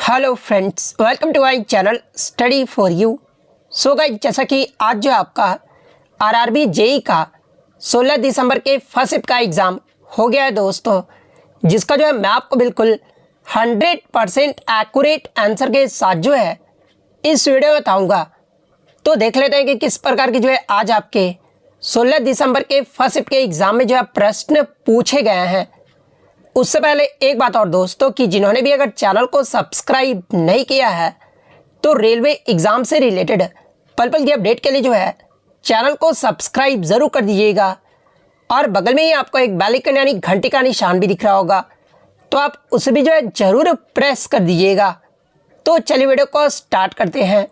Hello friends, welcome to my channel study for you. So guys, जैसा कि आज जो आपका आरआरबी जेई का 16 दिसंबर के फर्स्ट शिफ्ट का एग्ज़ाम हो गया है दोस्तों, जिसका जो है मैं आपको बिल्कुल 100% एक्यूरेट आंसर के साथ जो है इस वीडियो में बताऊँगा। तो देख लेते हैं कि किस प्रकार की जो है आज आपके 16 दिसंबर के फर्स्ट शिफ्ट के एग्ज़ाम में जो है प्रश्न पूछे गए हैं। उससे पहले एक बात और दोस्तों, कि जिन्होंने भी अगर चैनल को सब्सक्राइब नहीं किया है तो रेलवे एग्ज़ाम से रिलेटेड पल पल की अपडेट के लिए जो है चैनल को सब्सक्राइब ज़रूर कर दीजिएगा। और बगल में ही आपको एक बेल आइकन यानी घंटी का निशान भी दिख रहा होगा, तो आप उसे भी जो है ज़रूर प्रेस कर दीजिएगा। तो चलिए वीडियो को स्टार्ट करते हैं।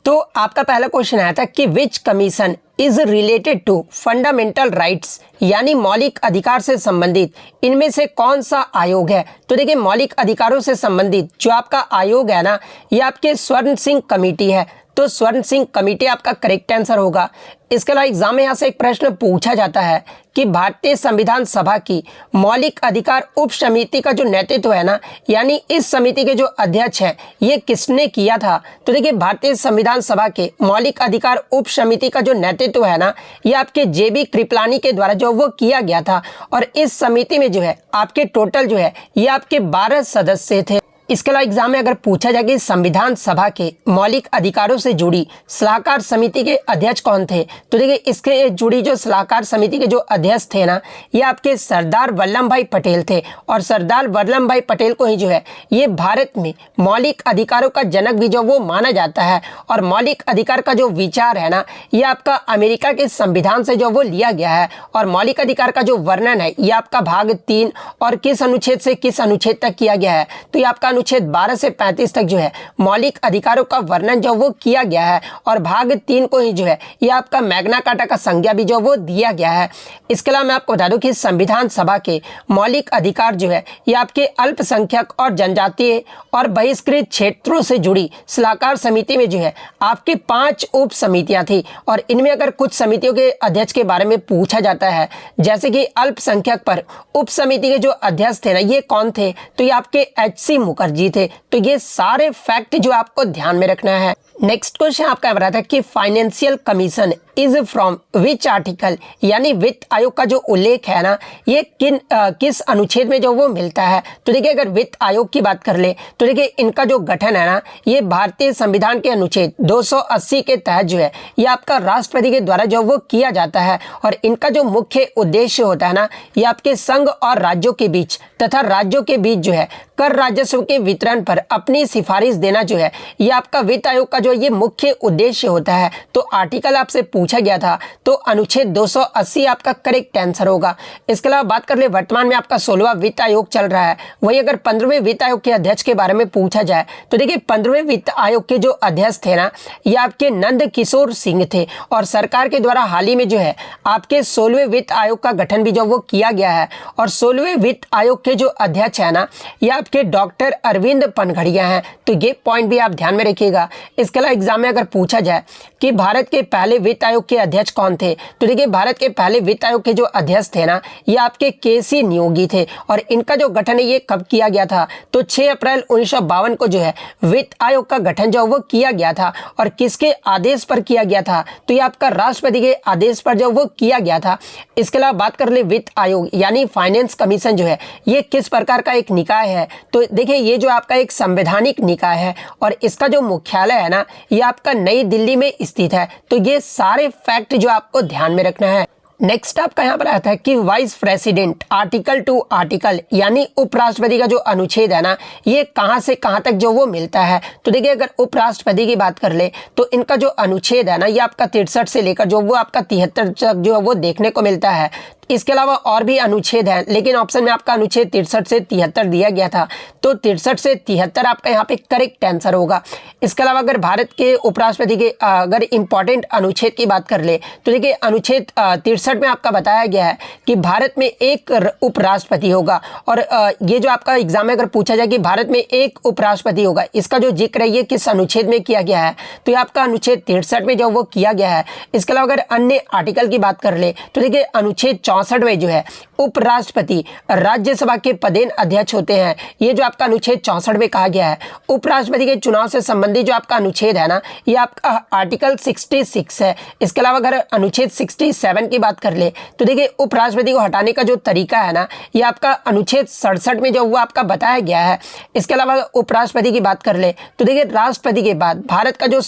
तो आपका पहला क्वेश्चन आया था कि which commission is related to fundamental rights, यानी मौलिक अधिकार से संबंधित इनमें से कौन सा आयोग है। तो देखिए, मौलिक अधिकारों से संबंधित जो आपका आयोग है ना, ये आपके स्वर्ण सिंह कमेटी है। तो स्वर्ण सिंह कमेटी आपका करेक्ट आंसर होगा। इसके अलावा एग्जाम में यहाँ से एक प्रश्न पूछा जाता है कि भारतीय संविधान सभा की मौलिक अधिकार उप समिति का जो नेतृत्व है ना, यानी इस समिति के जो अध्यक्ष हैं, ये किसने किया था। तो देखिए, भारतीय संविधान सभा के मौलिक अधिकार उप समिति का जो नेतृत्व है ना, ये आपके जेबी कृपलानी के द्वारा जो वो किया गया था। और इस समिति में जो है आपके टोटल जो है ये आपके 12 सदस्य थे। इसके अलावा एग्जाम में अगर पूछा जाए कि संविधान सभा के मौलिक अधिकारों से जुड़ी सलाहकार समिति के अध्यक्ष कौन थे, तो देखिए इसके जुड़ी जो सलाहकार समिति के जो अध्यक्ष थे ना, ये आपके सरदार वल्लभ भाई पटेल थे। और सरदार वल्लभ भाई पटेल को ही जो है ये भारत में मौलिक अधिकारों का जनक भी जो वो माना जाता है। और मौलिक अधिकार का जो विचार है ना, ये आपका अमेरिका के संविधान से जो वो लिया गया है। और मौलिक अधिकार का जो वर्णन है ये आपका भाग 3 और किस अनुच्छेद से किस अनुच्छेद तक किया गया है, तो ये आपका अनुच्छेद 12 से 35 तक जो है मौलिक अधिकारों का वर्णन जो वो किया गया है। और भाग 3 को ही जो है ये आपका मैग्ना कार्टा का संज्ञा भी जो वो दिया गया है। इसके अलावा मैं आपको बता दूं कि संविधान सभा के मौलिक अधिकार जो है ये आपके अल्पसंख्यक और जनजातीय और बहिष्कृत क्षेत्रों से जुड़ी सलाहकार समिति में जो है आपकी 5 उप समितियां थी। और इनमें अगर कुछ समितियों के अध्यक्ष के बारे में पूछा जाता है, जैसे कि अल्पसंख्यक पर उप समिति के जो अध्यक्ष थे ना, ये कौन थे, तो ये आपके HC मुखर्जी थे। तो ये सारे फैक्ट जो आपको ध्यान में रखना है। नेक्स्ट क्वेश्चन आपका बता था कि financial commission is from which article, यानी वित्त आयोग का जो उल्लेख है ना, ये किस अनुच्छेद में जो वो मिलता है। तो देखिए, अगर वित्त आयोग की बात कर ले तो देखिए इनका जो गठन है ना, ये भारतीय संविधान के अनुच्छेद 280 के तहत जो है ये आपका राष्ट्रपति के द्वारा जो वो किया जाता है। और इनका जो मुख्य उद्देश्य होता है ना, ये आपके संघ और राज्यों के बीच तथा राज्यों के बीच जो है कर राजस्व के वितरण पर अपनी सिफारिश देना जो है ये आपका वित्त आयोग का जो ये मुख्य उद्देश्य होता है। तो आर्टिकल आपसे पूछा गया था, तो अनुच्छेद 280 आपका करेक्ट आंसर होगा। इसके अलावा बात कर ले, वर्तमान में आपका 16वां वित्त आयोग चल रहा है। वही अगर 15वें वित्त आयोग के अध्यक्ष के बारे में पूछा जाए तो देखिए 15वें वित्त आयोग के जो अध्यक्ष थे ना, ये आपके नंद किशोर सिंह थे। और सरकार के द्वारा हाल ही में जो है आपके 16वें वित्त आयोग का गठन भी जो वो किया गया है। और 16वें वित्त आयोग के जो अध्यक्ष है ना, ये आपके डॉक्टर अरविंद पनघड़िया हैं। तो ये पॉइंट भी आप ध्यान में रखिएगा। इसके अलावा एग्जाम में अगर पूछा जाए कि भारत के पहले वित्त आयोग के अध्यक्ष कौन थे, तो देखिए भारत के पहले वित्त आयोग के जो अध्यक्ष थे ना, ये आपके KC नियोगी थे। और इनका जो गठन है ये कब किया गया था, तो 6 अप्रैल 1952 को जो है वित्त आयोग का गठन जो वो किया गया था। और किसके आदेश पर किया गया था, तो ये आपका राष्ट्रपति के आदेश पर जो वो किया गया था। इसके अलावा बात कर ले, वित्त आयोग यानी फाइनेंस कमीशन जो है ये किस प्रकार का एक निकाय है, तो देखिए ये जो आपका एक संवैधानिक निकाय है। और इसका जो मुख्यालय है ना, ये आपका नई दिल्ली में स्थित है। तो ये सारे फैक्ट जो आपको ध्यान में रखना है। नेक्स्ट आपका यहाँ पर आता है कि vice president article to article, यानी उपराष्ट्रपति का जो अनुच्छेद है ना, ये कहाँ से कहाँ तक जो वो मिलता है। तो देखिए, अगर उपराष्ट्रपति की बात कर ले तो इनका जो अनुच्छेद है ना, ये आपका 63 से लेकर जो वो आपका 73 तक जो है वो देखने को मिलता है। इसके अलावा और भी अनुच्छेद हैं, लेकिन ऑप्शन में आपका अनुच्छेद 63 से 73 दिया गया था। तो 63 से 73 आपका यहाँ पे करेक्ट आंसर होगा। इसके अलावा अगर भारत के उपराष्ट्रपति के अगर इंपॉर्टेंट अनुच्छेद की बात कर ले तो देखिए अनुच्छेद 63 में आपका बताया गया है कि भारत में एक उपराष्ट्रपति होगा। और ये जो आपका एग्जाम में अगर पूछा जाए कि भारत में एक उपराष्ट्रपति होगा, इसका जो जिक्र है ये किस अनुच्छेद में किया गया है, तो ये आपका अनुच्छेद 63 में जो वो किया गया है। इसके अलावा अगर अन्य आर्टिकल की बात कर ले तो देखिए अनुच्छेद 64वें जो है उपराष्ट्रपति राज्यसभा के पदेन अध्यक्ष होते हैं। ये जो आपका अनुच्छेद 64 में कहा गया है। उपराष्ट्रपति के चुनाव से संबंधित जो आपका अनुच्छेद है ना, ये आपका आर्टिकल 66 है। इसके अलावा अगर अनुच्छेद 67 की बात कर ले तो देखिए उपराष्ट्रपति को हटाने का जो तरीका है ना, ये आपका अनुच्छेद 67 में जो वो आपका बताया गया है। इसके अलावा उपराष्ट्रपति की बात कर ले तो देखिए राष्ट्रपति के बाद भारत का जो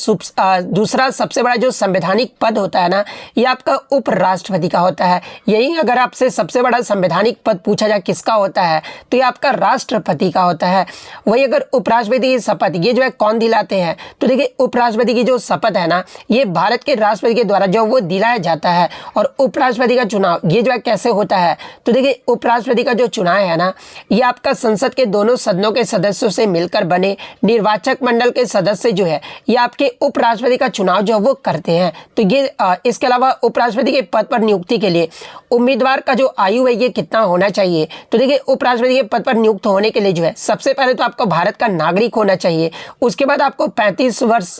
दूसरा सबसे बड़ा जो संवैधानिक पद होता है ना, ये आपका उपराष्ट्रपति का होता है। यही अगर आपसे सबसे बड़ा संवैधानिक पद पूछा जाए किसका होता है तो ये आपका राष्ट्रपति का होता है। वही अगर उपराष्ट्रपति की शपथ ये जो है कौन दिलाते हैं तो देखिए उपराष्ट्रपति की जो शपथ है ना, ये भारत के राष्ट्रपति के द्वारा जो वो दिलाया जाता है। और उपराष्ट्रपति का चुनाव ये जो है कैसे होता है तो देखिए उपराष्ट्रपति का जो चुनाव है ना, ये आपका संसद के दोनों सदनों के सदस्यों से मिलकर बने निर्वाचक मंडल के सदस्य जो है ये आपके उपराष्ट्रपति का चुनाव जो वो करते हैं। तो ये इसके अलावा उपराष्ट्रपति के पद पर नियुक्ति के लिए उम्मीदवार का जो आयु है ये कितना होना चाहिए तो देखिए उपराष्ट्रपति के पद पर नियुक्त होने के लिए जो है सबसे पहले तो आपको भारत का नागरिक होना चाहिए, उसके बाद आपको 35 वर्ष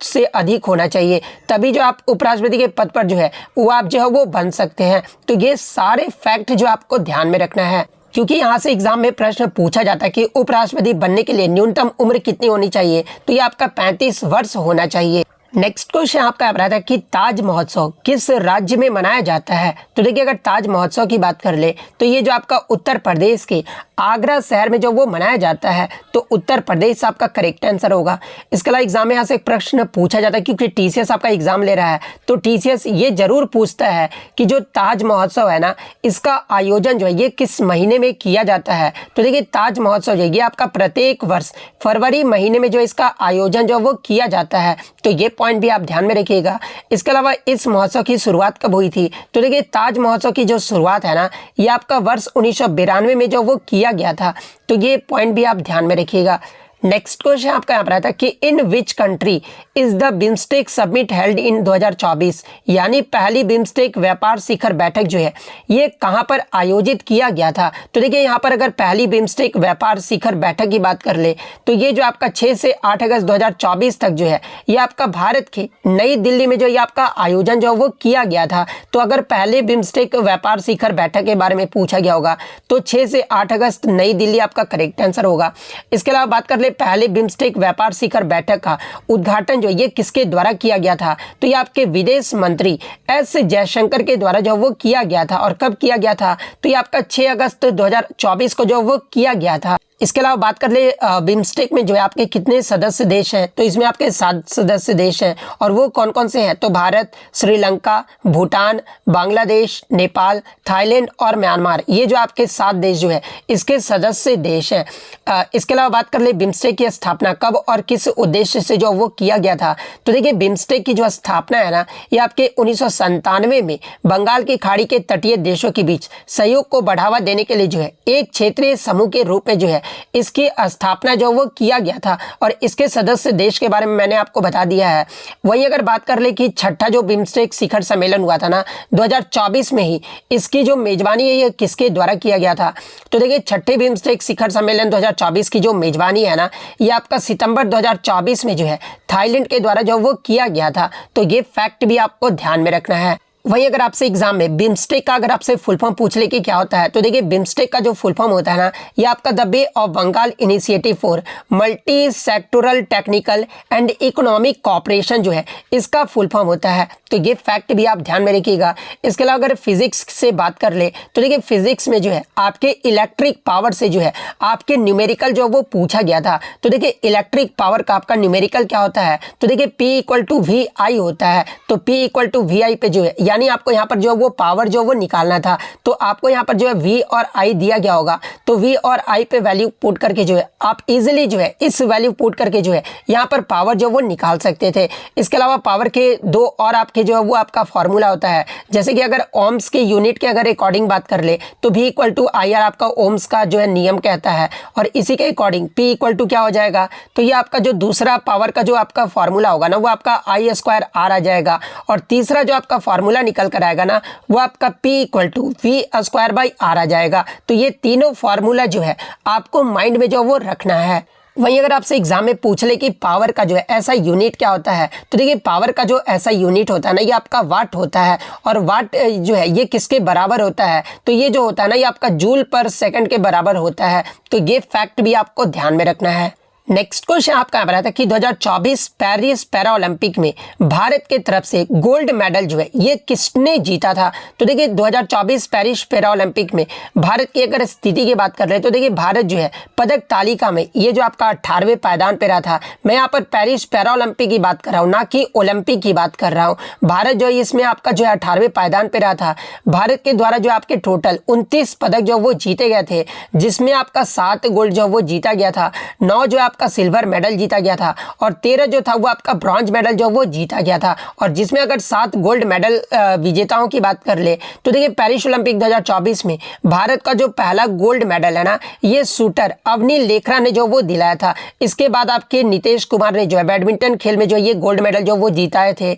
से अधिक होना चाहिए, तभी जो आप उपराष्ट्रपति के पद पर जो है वो आप जो है वो बन सकते हैं। तो ये सारे फैक्ट जो आपको ध्यान में रखना है, क्योंकि यहाँ से एग्जाम में प्रश्न पूछा जाता है कि उपराष्ट्रपति बनने के लिए न्यूनतम उम्र कितनी होनी चाहिए, तो ये आपका 35 वर्ष होना चाहिए। नेक्स्ट क्वेश्चन आपका आ रहा था कि ताज महोत्सव किस राज्य में मनाया जाता है। तो देखिए अगर ताज महोत्सव की बात कर ले तो ये जो आपका उत्तर प्रदेश के आगरा शहर में जो वो मनाया जाता है, तो उत्तर प्रदेश आपका करेक्ट आंसर होगा। इसके अलावा एग्जाम में यहाँ से एक प्रश्न पूछा जाता है, क्योंकि टीसीएस आपका एग्जाम ले रहा है तो टीसीएस ये जरूर पूछता है कि जो ताज महोत्सव है ना, इसका आयोजन जो है ये किस महीने में किया जाता है। तो देखिए ताज महोत्सव जो है ये आपका प्रत्येक वर्ष फरवरी महीने में जो इसका आयोजन जो वो किया जाता है, तो ये पॉइंट भी आप ध्यान में रखिएगा। इसके अलावा इस महोत्सव की शुरुआत कब हुई थी तो देखिए ताज महोत्सव की जो शुरुआत है ना, ये आपका वर्ष 1992 में जो वो किया गया था, तो ये पॉइंट भी आप ध्यान में रखिएगा। नेक्स्ट क्वेश्चन आपका यहाँ पर आता है कि in which country is the BIMSTEC summit held in 2024, यानी पहली बिम्स्टेक व्यापार शिखर बैठक जो है ये कहाँ पर आयोजित किया गया था। तो देखिए यहाँ पर अगर पहली बिम्स्टेक व्यापार शिखर बैठक की बात कर ले तो ये जो आपका 6 से 8 अगस्त 2024 तक जो है ये आपका भारत के नई दिल्ली में जो ये आपका आयोजन जो वो किया गया था। तो अगर पहले बिम्स्टेक व्यापार शिखर बैठक के बारे में पूछा गया होगा तो 6 से 8 अगस्त नई दिल्ली आपका करेक्ट आंसर होगा। इसके अलावा बात कर ले पहले बिम्स्टेक व्यापार शिखर बैठक का उद्घाटन जो ये किसके द्वारा किया गया था, तो ये आपके विदेश मंत्री एस जयशंकर के द्वारा जो वो किया गया था। और कब किया गया था तो ये आपका 6 अगस्त 2024 को जो वो किया गया था। इसके अलावा बात कर ले बिम्स्टेक में जो है आपके कितने सदस्य देश हैं, तो इसमें आपके 7 सदस्य देश हैं। और वो कौन कौन से हैं तो भारत, श्रीलंका, भूटान, बांग्लादेश, नेपाल, थाईलैंड और म्यांमार, ये जो आपके 7 देश जो है इसके सदस्य देश हैं। इसके अलावा बात कर ले बिम्स्टेक की स्थापना कब और किस उद्देश्य से जो वो किया गया था। तो देखिए बिम्स्टेक की जो स्थापना है ना, ये आपके 1997 में बंगाल की खाड़ी के तटीय देशों के बीच सहयोग को बढ़ावा देने के लिए जो है एक क्षेत्रीय समूह के रूप में जो है इसकी स्थापना जो वो किया गया था। और इसके सदस्य देश के बारे में मैंने आपको बता दिया है। वही अगर बात कर ले कि छठा जो बिम्स्टेक शिखर सम्मेलन हुआ था ना 2024 में ही, इसकी जो मेजबानी है ये किसके द्वारा किया गया था। तो देखिए छठे बिम्स्टेक शिखर सम्मेलन 2024 की जो मेजबानी है ना, ये आपका सितंबर 2024 में जो है थाईलैंड के द्वारा जो वो किया गया था। तो ये फैक्ट भी आपको ध्यान में रखना है। वही अगर आपसे एग्जाम में बिम्स्टेक का अगर आपसे फुल फॉर्म पूछ ले कि क्या होता है, तो देखिए बिम्स्टेक का जो फुल फॉर्म होता है ना, ये आपका the bay of Bengal initiative for multi sectoral technical and economic cooperation जो है इसका फुल फॉर्म होता है। तो ये फैक्ट भी आप ध्यान में रखिएगा। इसके अलावा अगर फिजिक्स से बात कर ले तो देखिए फिजिक्स में जो है आपके इलेक्ट्रिक पावर से जो है आपके न्यूमेरिकल जो वो पूछा गया था। तो देखिए इलेक्ट्रिक पावर का आपका न्यूमेरिकल क्या होता है, तो देखिए P = VI होता है। तो P = VI पे जो है यानी आपको यहाँ पर जो वो पावर जो वो निकालना था, तो आपको यहाँ पर जो है V और I दिया गया होगा। तो V और I पे वैल्यू पुट करके जो है आप इजीली जो है इस वैल्यू पुट करके जो है यहाँ पर पावर जो वो निकाल सकते थे। इसके अलावा पावर के 2 और आपके जो है वो आपका फॉर्मूला होता है, जैसे कि अगर ओम्स के यूनिट के अगर अकॉर्डिंग बात कर ले तो V = IR आपका ओम्स का जो है नियम कहता है। और इसी के अकॉर्डिंग P = क्या हो जाएगा, तो ये आपका जो दूसरा पावर का जो आपका फॉर्मूला होगा ना वो आपका I² R आ जाएगा। और तीसरा जो आपका फॉर्मूला निकल कर आएगा ना वो आपका P = V² R आ जाएगा। तो ये तीनों फॉर्मूला जो है आपको माइंड में जो वो रखना है। वहीं अगर आपसे एग्जाम में पूछ ले कि पावर का जो है ऐसा यूनिट क्या होता है, तो देखिए पावर का जो ऐसा यूनिट होता है ना, ये आपका वाट होता है। और वाट जो है ये किसके बराबर होता है, तो ये जो होता है ना, ये आपका जूल पर सेकंड के बराबर होता है। तो ये फैक्ट भी आपको ध्यान में रखना है। नेक्स्ट क्वेश्चन आपका बना था कि 2024 पेरिस पैरा ओलंपिक में भारत के तरफ से गोल्ड मेडल जो है ये किसने जीता था। तो देखिए 2024 पेरिस पैरा ओलंपिक में भारत की अगर स्थिति की बात कर रहे हैं तो देखिए भारत जो है पदक तालिका में ये जो आपका 18वें पायदान पे रहा था। मैं यहाँ पर पेरिस पैरा ओलंपिक की बात कर रहा हूँ, ना कि ओलंपिक की बात कर रहा हूँ। भारत जो है इसमें आपका जो है 18वें पायदान पे रहा था। भारत के द्वारा जो आपके टोटल 29 पदक जो वो जीते गए थे, जिसमें आपका 7 गोल्ड जो वो जीता गया था, 9 जो आपका सिल्वर मेडल जीता गया था और 13 जो था वो आपका ब्रॉन्ज मेडल जो वो जीता गया था। और जिसमें अगर 7 गोल्ड मेडल विजेताओं की बात कर ले तो देखिए पेरिस ओलंपिक 2024 में भारत का जो पहला गोल्ड मेडल है ना, ये शूटर अवनी लेखरा ने जो वो दिलाया था। इसके बाद आपके नीतीश कुमार ने जो है बैडमिंटन खेल में जो ये गोल्ड मेडल जो वो जीताए थे।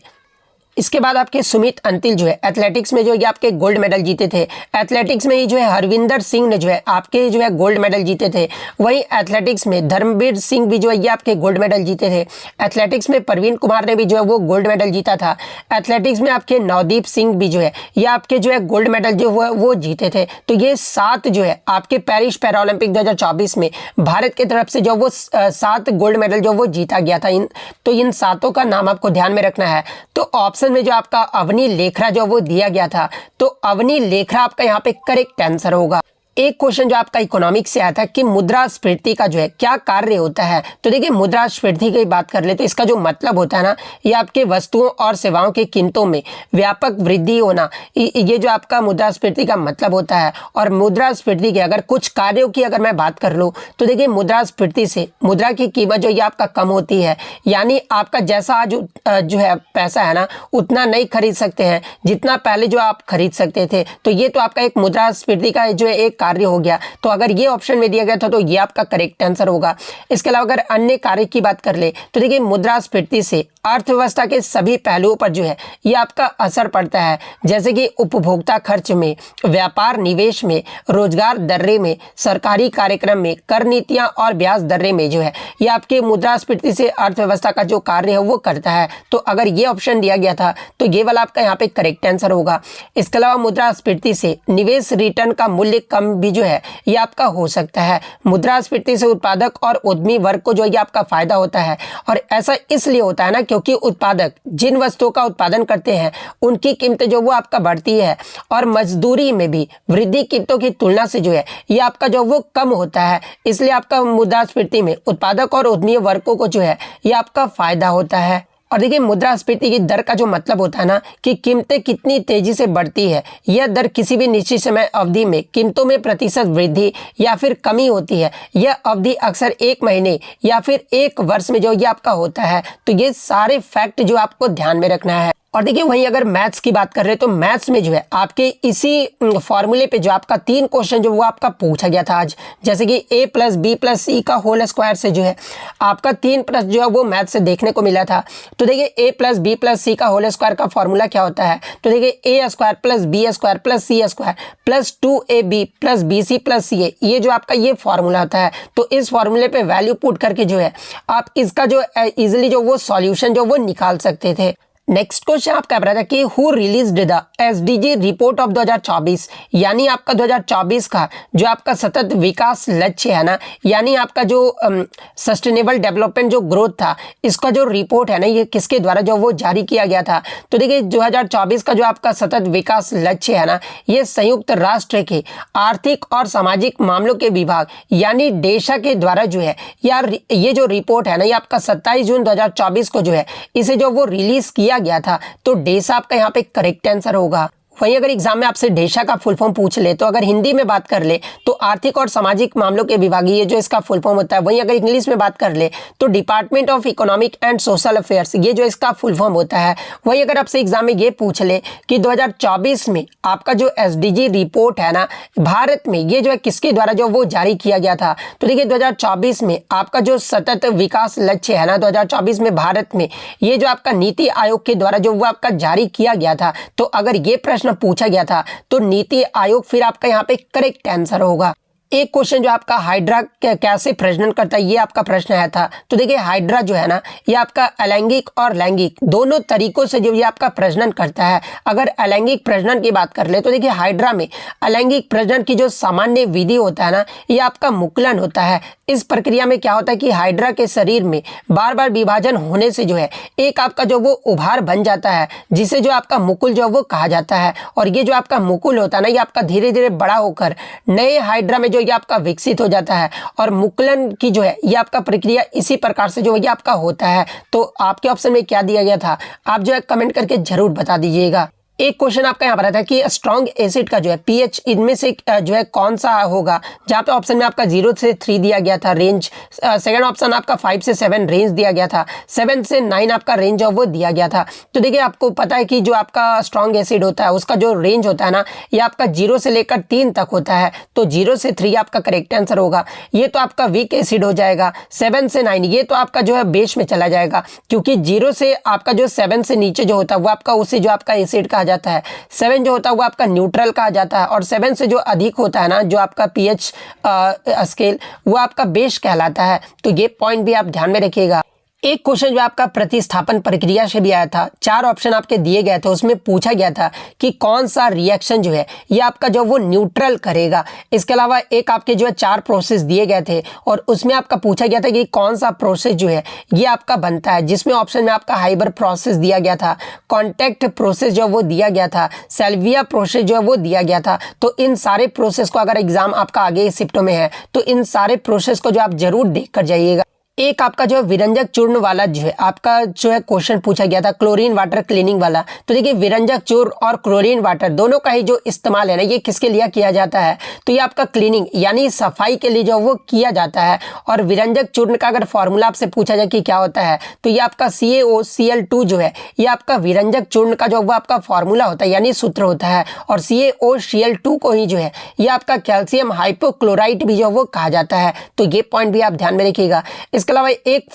इसके बाद आपके सुमित अंतिल जो है एथलेटिक्स में जो ये आपके गोल्ड मेडल जीते थे। एथलेटिक्स में ही जो है हरविंदर सिंह ने जो है आपके जो है गोल्ड मेडल जीते थे। वहीं एथलेटिक्स में धर्मवीर सिंह भी जो है ये आपके गोल्ड मेडल जीते थे। एथलेटिक्स में प्रवीण कुमार ने भी जो है वो गोल्ड मेडल जीता था। एथलेटिक्स में आपके नवदीप सिंह भी जो है ये आपके जो है गोल्ड मेडल जो वो जीते थे। तो ये 7 जो है आपके पेरिस पैरा ओलंपिक 2024 में भारत की तरफ से जो वो 7 गोल्ड मेडल जो वो जीता गया था। इन 7 का नाम आपको ध्यान में रखना है। तो ऑप्शन में जो आपका अवनी लेखरा जो वो दिया गया था, तो अवनी लेखरा आपका यहाँ पे करेक्ट आंसर होगा। एक क्वेश्चन जो आपका इकोनॉमिक्स से आया था कि मुद्रास्फीति का जो है क्या कार्य होता है। तो देखिए मुद्रास्फीति की बात कर ले तो इसका जो मतलब होता है ना, ये आपके वस्तुओं और सेवाओं की कीमतों में व्यापक वृद्धि होना, ये जो आपका मुद्रास्फीति का मतलब होता है। और मुद्रास्फीति के अगर कुछ कार्यों की अगर मैं बात कर लूँ तो देखिए मुद्रास्फीति से मुद्रा की कीमत जो ये आपका कम होती है, यानी आपका जैसा आज जो है पैसा है ना उतना नहीं खरीद सकते हैं जितना पहले जो आप खरीद सकते थे। तो ये तो आपका एक मुद्रास्फीति का जो है एक कार्य हो गया। तो अगर ये ऑप्शन में दिया गया था तो ये आपका करेक्ट आंसर होगा। इसके अलावा अगर अन्य कार्य की बात कर ले तो देखिए मुद्रास्फीति से अर्थव्यवस्था के सभी पहलुओं पर जो है ये आपका असर पड़ता है, जैसे कि उपभोक्ता खर्च में, व्यापार निवेश में, रोजगार दर्रे में, सरकारी कार्यक्रम में, कर नीतियां और ब्याज दर्रे में जो है ये आपके मुद्रास्फीति से अर्थव्यवस्था का जो कार्य है वो करता है। तो अगर ये ऑप्शन दिया गया था तो ये वाला आपका यहाँ पे करेक्ट आंसर होगा। इसके अलावा मुद्रास्फीति से निवेश रिटर्न का मूल्य कम भी जो है ये आपका हो सकता है। मुद्रास्फीति से उत्पादक और उद्यमी वर्ग को जो ये आपका फायदा होता है, और ऐसा इसलिए होता है ना क्योंकि उत्पादक जिन वस्तुओं का उत्पादन करते हैं उनकी कीमतें जो वो आपका बढ़ती है, और मजदूरी में भी वृद्धि कीमतों की तुलना से जो है ये आपका जो वो कम होता है। इसलिए आपका मुद्रास्फीति में उत्पादक और उद्यमी वर्गों को जो है ये आपका फायदा होता है। और देखिए मुद्रास्फीति की दर का जो मतलब होता है ना कि कीमतें कितनी तेजी से बढ़ती है, यह दर किसी भी निश्चित समय अवधि में कीमतों में प्रतिशत वृद्धि या फिर कमी होती है। यह अवधि अक्सर 1 महीने या फिर 1 वर्ष में जो ये आपका होता है। तो ये सारे फैक्ट जो आपको ध्यान में रखना है। और देखिए वहीं अगर मैथ्स की बात कर रहे हैं तो मैथ्स में जो है आपके इसी फॉर्मूले पे जो आपका 3 क्वेश्चन जो वो आपका पूछा गया था आज, जैसे कि a + b + c का होल स्क्वायर से जो है आपका 3 प्रश्न जो है वो मैथ से देखने को मिला था। तो देखिए a + b + c का होल स्क्वायर का फॉर्मूला क्या होता है, तो देखिए a² + b² + c² + 2ab + bc + ca, ये जो आपका ये फॉर्मूला होता है। तो इस फॉर्मूले पे वैल्यू पुट करके जो है आप इसका जो इजिली जो वो सॉल्यूशन जो वो निकाल सकते थे। नेक्स्ट क्वेश्चन आपका बता था कि who released the SDG report of 2024, यानी आपका 2024 का जो आपका सतत विकास लक्ष्य है ना, यानी आपका जो सस्टेनेबल डेवलपमेंट जो ग्रोथ था, इसका जो रिपोर्ट है ना ये किसके द्वारा जो वो जारी किया गया था। तो देखिए 2024 का जो आपका सतत विकास लक्ष्य है ना, ये संयुक्त राष्ट्र के आर्थिक और सामाजिक मामलों के विभाग यानी डेशा के द्वारा जो है यार ये जो रिपोर्ट है ना ये आपका 27 जून 2024 को जो है इसे जो वो रिलीज किया गया था। तो डेशा आपका यहाँ पे करेक्ट आंसर होगा। वहीं अगर एग्जाम में आपसे डेशा का फुल फॉर्म पूछ ले तो अगर हिंदी में बात कर ले तो आर्थिक और सामाजिक मामलों के विभाग, ये जो इसका फुल फॉर्म होता है। वहीं अगर इंग्लिश में बात कर ले तो department of economic and social affairs, ये जो इसका फुल फॉर्म होता है। वहीं अगर आपसे एग्जाम में ये पूछ ले कि 2024 में आपका जो एसडीजी रिपोर्ट है ना भारत में, ये जो है किसके द्वारा जो वो जारी किया गया था। तो देखिए 2024 में आपका जो सतत विकास लक्ष्य है ना 2024 में भारत में, ये जो आपका नीति आयोग के द्वारा जो वो आपका जारी किया गया था। तो अगर ये प्रश्न पूछा गया था तो नीति आयोग फिर आपका यहाँ पे करेक्ट आंसर होगा। एक क्वेश्चन जो आपका हाइड्रा कैसे प्रजनन करता है, ये आपका प्रश्न आया था। तो देखिए हाइड्रा जो है ना, ये आपका अलैंगिक और लैंगिक दोनों तरीकों से जो ये आपका प्रजनन करता है। अगर अलैंगिक प्रजनन की बात कर ले तो देखिए हाइड्रा में अलैंगिक प्रजनन की जो सामान्य विधि होता है ना, ये आपका मुकुलन होता है। इस प्रक्रिया में क्या होता है कि हाइड्रा के शरीर में बार बार विभाजन होने से जो है एक आपका जो वो उभार बन जाता है, जिसे जो आपका मुकुल जो वो कहा जाता है। और ये जो आपका मुकुल होता है ना, ये आपका धीरे धीरे बड़ा होकर नए हाइड्रा में जो ये आपका विकसित हो जाता है। और मुकुलन की जो है ये आपका प्रक्रिया इसी प्रकार से जो ये आपका होता है। तो आपके ऑप्शन में क्या दिया गया था, आप जो है कमेंट करके जरूर बता दीजिएगा। एक क्वेश्चन आपका यहाँ पर आता है कि स्ट्रॉन्ग एसिड का जो है पीएच इनमें से जो है कौन सा होगा, जहाँ पे ऑप्शन में आपका 0 से 3 दिया गया था रेंज, सेकंड ऑप्शन आपका 5 से 7 रेंज दिया गया था, 7 से 9 आपका रेंज वो दिया गया था। तो देखिए आपको पता है कि जो आपका स्ट्रॉन्ग एसिड होता है उसका जो रेंज होता है ना, ये आपका 0 से लेकर 3 तक होता है। तो 0 से 3 आपका करेक्ट आंसर होगा। ये तो आपका वीक एसिड हो जाएगा। 7 से 9 ये तो आपका जो है बेस में चला जाएगा, क्योंकि 0 से आपका जो 7 से नीचे जो होता है वो आपका उसे जो आपका एसिड कहा जाता है। 7 जो होता है वो आपका न्यूट्रल कहा जाता है। और 7 से जो अधिक होता है ना, जो आपका पीएच स्केल, वो आपका बेस कहलाता है। तो ये पॉइंट भी आप ध्यान में रखिएगा। एक क्वेश्चन जो आपका प्रतिस्थापन प्रक्रिया से भी आया था, 4 ऑप्शन आपके दिए गए थे, उसमें पूछा गया था कि कौन सा रिएक्शन जो है ये आपका जो वो न्यूट्रल करेगा। इसके अलावा एक आपके जो है 4 प्रोसेस दिए गए थे और उसमें आपका पूछा गया था कि कौन सा प्रोसेस जो है ये आपका बनता है, जिसमें ऑप्शन में आपका हाइबर प्रोसेस दिया गया था, कॉन्टैक्ट प्रोसेस जो वो दिया गया था, सेल्विया प्रोसेस जो है वो दिया गया था। तो इन सारे प्रोसेस को अगर एग्जाम आपका आगे शिफ्टों में है तो इन सारे प्रोसेस को जो आप जरूर देख कर जाइएगा। एक आपका जो विरंजक चूर्ण वाला जो है आपका जो है क्वेश्चन पूछा गया था, क्लोरीन वाटर क्लीनिंग वाला। तो देखिए विरंजक चूर्ण और क्लोरीन वाटर दोनों का ही जो इस्तेमाल है ना, ये किसके लिए किया जाता है, तो ये आपका क्लीनिंग यानी सफाई के लिए जो वो किया जाता है। और विरंजक चूर्ण का अगर फॉर्मूला आपसे पूछा जाए कि क्या होता है, तो ये आपका CaOCl2 जो है ये आपका विरंजक चूर्ण का जो वो आपका फॉर्मूला होता है यानी सूत्र होता है। और CaOCl2 को ही जो है ये आपका कैल्शियम हाइपोक्लोराइट भी जो वो कहा जाता है। तो ये पॉइंट भी आप ध्यान में रखिएगा। इसके अलावा एक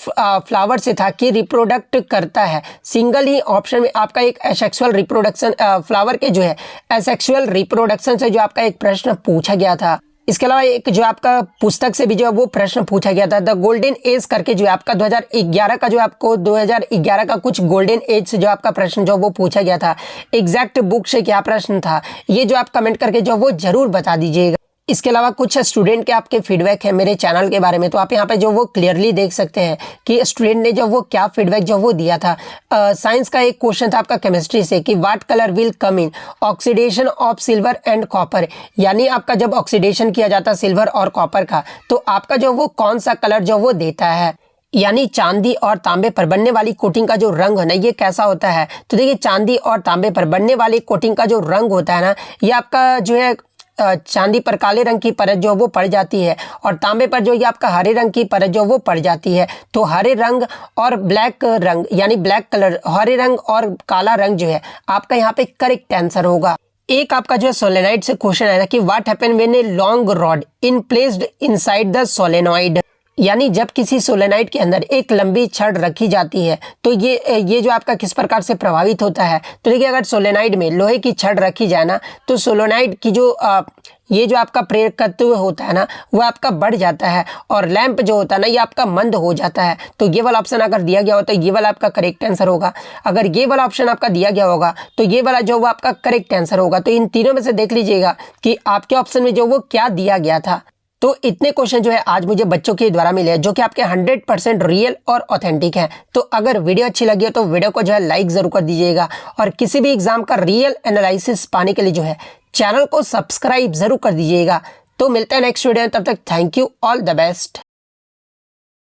फ्लावर से था कि रिप्रोडक्ट करता है, सिंगल ही ऑप्शन में आपका एक एसेक्सुअल रिप्रोडक्शन, फ्लावर के जो है एसेक्सुअल रिप्रोडक्शन से जो आपका एक प्रश्न पूछा गया था। इसके अलावा एक जो आपका पुस्तक से भी जो वो प्रश्न पूछा गया था, द गोल्डन एज करके जो आपका 2011 का जो आपको 2011 का कुछ गोल्डन एज से जो आपका प्रश्न जो वो पूछा गया था, एग्जैक्ट बुक से क्या प्रश्न था, ये जो आप कमेंट करके जो वो जरूर बता दीजिएगा। इसके अलावा कुछ स्टूडेंट के आपके फीडबैक है मेरे चैनल के बारे में, तो आप यहाँ पे जो वो क्लियरली देख सकते हैं कि स्टूडेंट ने जो वो क्या फीडबैक जो वो दिया था। साइंस का एक क्वेश्चन था आपका केमिस्ट्री से कि what colour will come in oxidation of silver and copper, यानी आपका जब ऑक्सीडेशन किया जाता है सिल्वर और कॉपर का, तो आपका जो वो कौन सा कलर जो वो देता है, यानी चांदी और तांबे पर बनने वाली कोटिंग का जो रंग है ना, ये कैसा होता है। तो देखिए चांदी और तांबे पर बनने वाली कोटिंग का जो रंग होता है ना, ये आपका जो है चांदी पर काले रंग की परत जो वो पड़ जाती है और तांबे पर जो ये आपका हरे रंग की परत जो वो पड़ जाती है। तो हरे रंग और ब्लैक रंग यानी ब्लैक कलर, हरे रंग और काला रंग जो है आपका यहाँ पे करेक्ट आंसर होगा। एक आपका जो है सोलेनॉइड से क्वेश्चन आया था कि what happen when a long rod in placed inside the solenoid, यानी जब किसी सोलेनाइड के अंदर एक लंबी छड़ रखी जाती है तो ये जो आपका किस प्रकार से प्रभावित होता है। तो देखिए अगर सोलेनाइड में लोहे की छड़ रखी जाए ना, तो सोलेनाइड की जो ये जो आपका प्रेरकत्व होता है ना, वो आपका बढ़ जाता है और लैंप जो होता है ना, ये आपका मंद हो जाता है। तो ये वाला ऑप्शन अगर दिया गया हो तो ये वाला आपका करेक्ट आंसर होगा। अगर ये वाला ऑप्शन आपका दिया गया होगा तो ये वाला जो वो आपका करेक्ट आंसर होगा। तो इन तीनों में से देख लीजिएगा कि आपके ऑप्शन में जो वो क्या दिया गया था। तो इतने क्वेश्चन जो है आज मुझे बच्चों के द्वारा मिले हैं जो कि आपके 100% रियल और ऑथेंटिक हैं। तो अगर वीडियो अच्छी लगी हो तो वीडियो को जो है लाइक जरूर कर दीजिएगा और किसी भी एग्जाम का रियल एनालिसिस पाने के लिए जो है चैनल को सब्सक्राइब जरूर कर दीजिएगा। तो मिलते हैं नेक्स्ट वीडियो में, तब तक thank you, all the best.